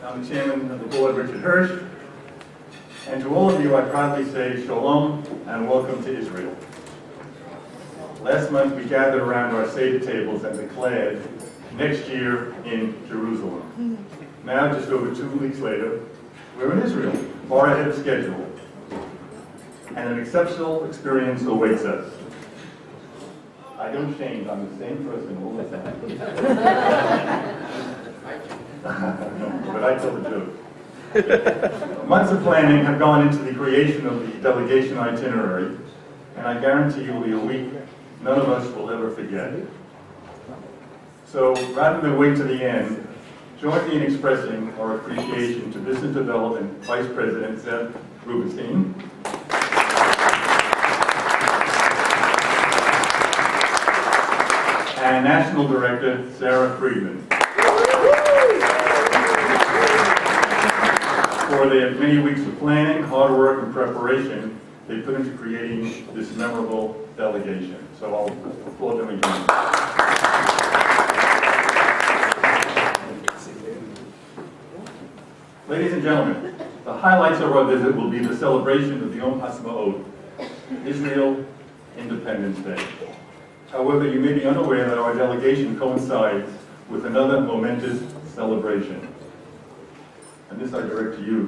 I'm the chairman of the board, Richard KIrsh. And to all of you, I proudly say shalom and welcome to Israel. Last month, we gathered around our Seder tables and declared next year in Jerusalem. Now, just over 2 weeks later, we're in Israel, far ahead of schedule. And an exceptional experience awaits us. I don't change, I'm the same person all the time. But I tell the joke. Months of planning have gone into the creation of the delegation itinerary, and I guarantee you will be a week none of us will ever forget. So rather than wait to the end, join me in expressing our appreciation to Business Development Vice President Zev Rubenstein, and National Director Sarah Friedman for their many weeks of planning, hard work, and preparation they put into creating this memorable delegation. So I'll applaud them again. Ladies and gentlemen, the highlights of our visit will be the celebration of the Yom HaAtzmaut, Israel Independence Day. However, you may be unaware that our delegation coincides with another momentous celebration. And this I direct to you.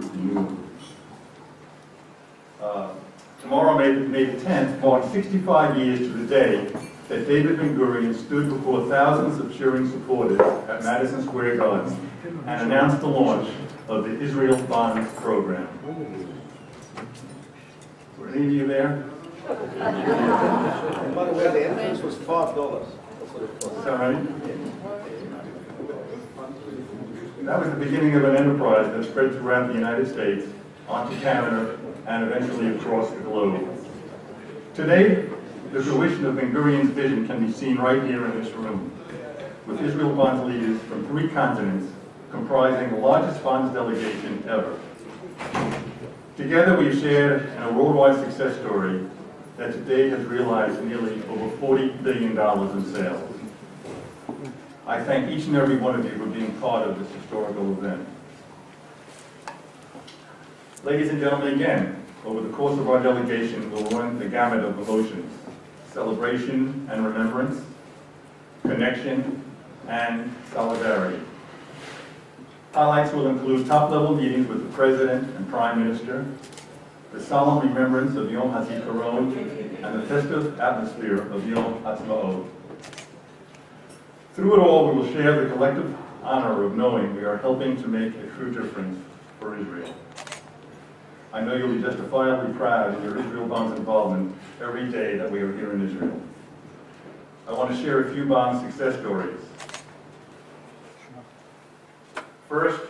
Tomorrow, May the 10th, marks 65 years to the day that David Ben-Gurion stood before thousands of cheering supporters at Madison Square Garden and announced the launch of the Israel Bonds program. Were any of you there? And by the way, the entrance was $5. Is that right? That was the beginning of an enterprise that spread throughout the United States, onto Canada, and eventually across the globe. Today, the fruition of Ben-Gurion's vision can be seen right here in this room, with Israel Bonds leaders from 3 continents comprising the largest bonds delegation ever. Together, we've shared in a worldwide success story that today has realized nearly over $40 billion in sales. I thank each and every one of you for being part of this historical event. Ladies and gentlemen, again, over the course of our delegation, we'll run the gamut of emotions: celebration and remembrance, connection, and solidarity. Highlights will include top-level meetings with the President and Prime Minister, the solemn remembrance of Yom HaZikaron, and the festive atmosphere of Yom HaAtzmaut. Through it all, we will share the collective honor of knowing we are helping to make a true difference for Israel. I know you'll be justifiably proud of your Israel Bonds involvement every day that we are here in Israel. I want to share a few Bonds success stories. First,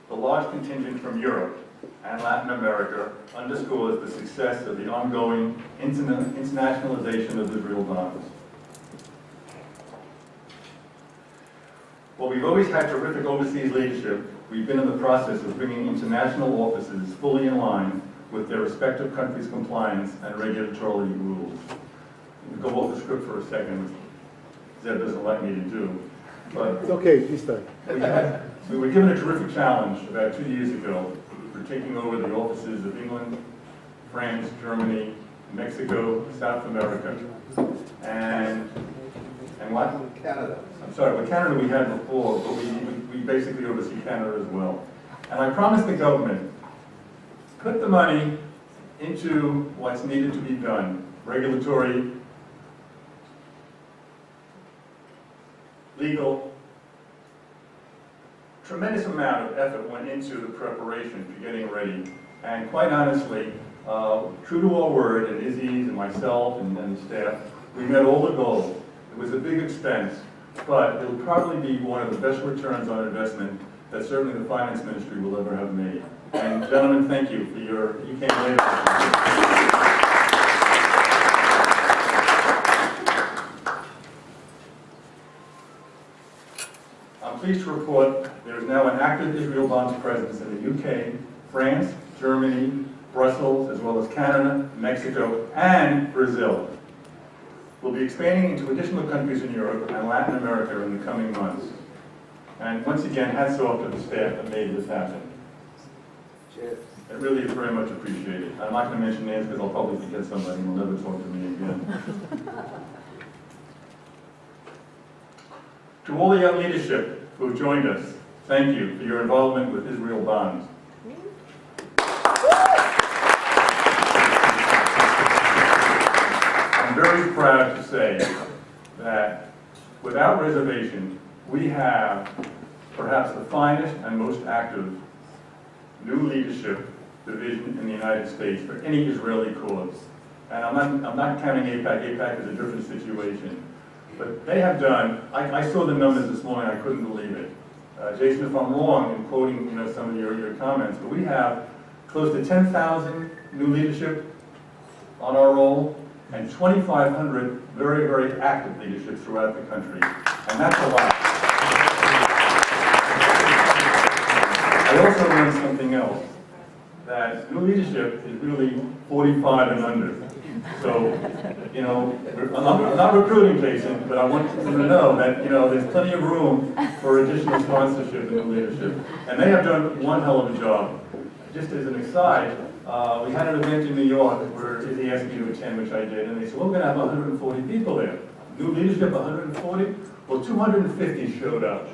the large contingent from Europe and Latin America underscores the success of the ongoing internationalization of Israel Bonds. While we've always had terrific overseas leadership, we've been in the process of bringing international offices fully in line with their respective countries' compliance and regulatory rules. We'll go off the script for a second, which Zeb doesn't like me to do. But it's okay, please start. We were given a terrific challenge about 2 years ago for taking over the offices of England, France, Germany, Mexico, South America, and what? Canada. I'm sorry, well, Canada we had before, but we basically oversee Canada as well. And I promised the government, put the money into what's needed to be done: regulatory, legal. Tremendous amount of effort went into the preparation for getting ready. And quite honestly, true to our word, and Izzy's and myself and the staff, we met all the goals. It was a big expense, but it'll probably be one of the best returns on investment that certainly the finance ministry will ever have made. And gentlemen, thank you for you came later. I'm pleased to report there is now an active Israel Bonds presence in the UK, France, Germany, Brussels, as well as Canada, Mexico, and Brazil. We'll be expanding into additional countries in Europe and Latin America in the coming months. And once again, hats off to the staff that made this happen. Cheers. It really is very much appreciated. I'm not going to mention names because I'll probably forget somebody and will never talk to me again. To all the young leadership who have joined us, thank you for your involvement with Israel Bonds. I'm very proud to say that without reservation, we have perhaps the finest and most active new leadership division in the United States for any Israeli cause. And I'm not counting AIPAC. AIPAC is a different situation. But they have done, I saw the numbers this morning, I couldn't believe it. Jason, if I'm wrong in quoting some of your comments, but we have close to 10,000 new leadership on our roll and 2,500 very, very active leadership throughout the country. And that's a lot. I also learned something else, that new leadership is really 45 and under. So, I'm not recruiting Jason, but I want you to know that, there's plenty of room for additional sponsorship in new leadership. And they have done one hell of a job. Just as an aside, we had an event in New York where Izzy asked me to attend, which I did, and they said, well, we're going to have 140 people there. New leadership, 140? Well, 250 showed up.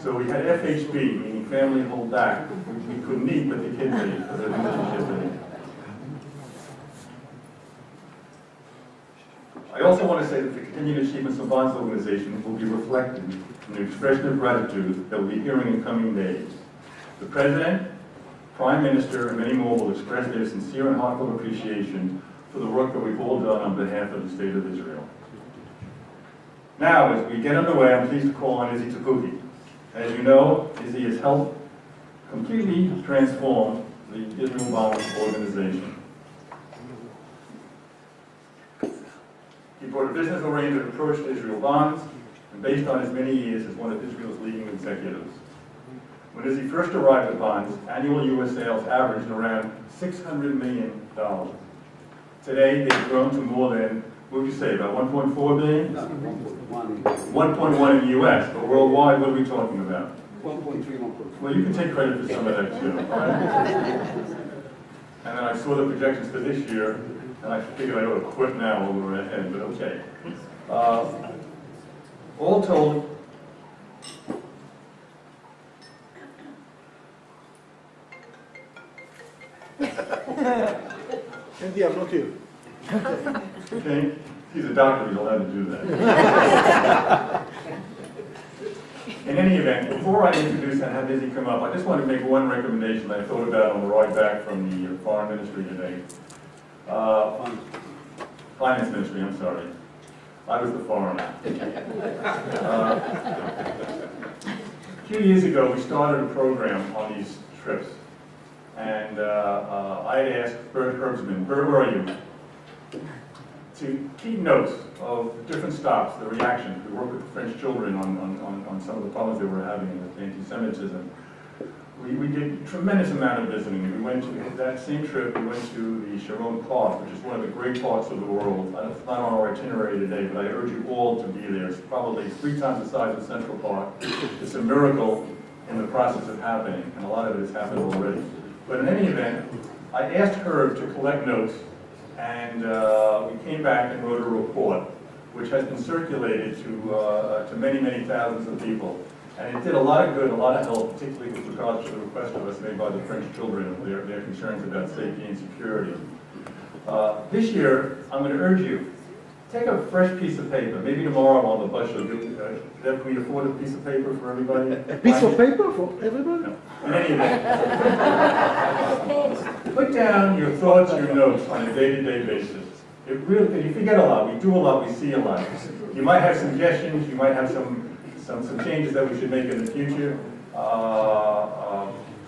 So we had FHB, meaning family hold back, which we couldn't eat, but the kids ate, for the new leadership ate. I also want to say that the continued achievements of Bonds organization will be reflected in the expression of gratitude that we'll be hearing in coming days. The President, Prime Minister, and many more will express their sincere and heartfelt appreciation for the work that we've all done on behalf of the State of Israel. Now, as we get underway, I'm pleased to call on Izzy Tapuki. As you know, Izzy has helped completely transform the Israel Bonds organization. He brought a business-oriented approach to Israel Bonds, and based on his many years as one of Israel's leading executives. When Izzy first arrived at Bonds, annual U.S. sales averaged around $600 million. Today, they've grown to more than, what would you say, about 1.4 billion? 1.1 in the U.S., but worldwide, what are we talking about? 1.3, 1.4. Well, you can take credit for some of that too. And then I saw the projections for this year, and I figured I ought to quit now while we're ahead, but okay. All told, Andy, I'm not here. okay, he's a doctor, he's allowed to do that. In any event, before I introduce and have Izzy come up, I just want to make one recommendation that I thought about on the ride back from the Foreign Ministry today. Finance Ministry, I'm sorry. I was the foreigner. A few years ago, we started a program on these trips. And I had asked Bert Herbsman, Bert, where are you? To keep notes of the different stops, the reactions. We worked with the French children on some of the problems they were having with anti-Semitism. We did a tremendous amount of visiting. We went to that same trip, we went to the Sharon Park, which is one of the great parks of the world. It's not on our itinerary today, but I urge you all to be there. It's probably 3 times the size of Central Park. It's a miracle in the process of happening, and a lot of it has happened already. But in any event, I asked her to collect notes, and we came back and wrote a report, which has been circulated to many, many thousands of people. And it did a lot of good, a lot of help, particularly with regards to the request of us made by the French children of their concerns about safety and security. This year, I'm going to urge you, take a fresh piece of paper. Maybe tomorrow on the bus you'll can we afford a piece of paper for everybody? A piece of paper for everybody? No. In any event, put down your thoughts, your notes on a day-to-day basis. You forget a lot, we do a lot, we see a lot. You might have suggestions, you might have some changes that we should make in the future.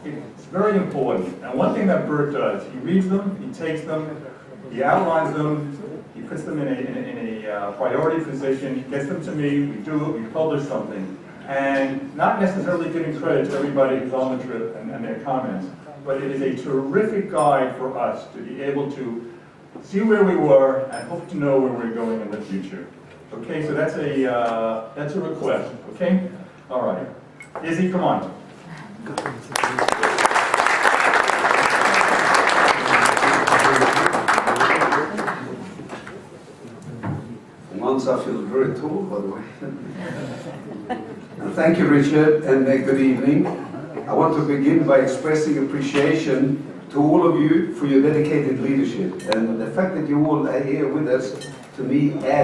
It's very important. And one thing that Bert does, he reads them, he takes them, he outlines them, he puts them in a priority position, he gets them to me, we do it, we publish something. And not necessarily giving credit to everybody who's on the trip and their comments, but it is a terrific guide for us to be able to see where we were and hope to know where we're going in the future. Okay, so that's a request, okay? All right. Izzy, come on. Once I feel very tall, by the way. And thank you, Richard, and good evening. I want to begin by expressing appreciation to all of you for your dedicated leadership. And the fact that you all are here with us, to me, adds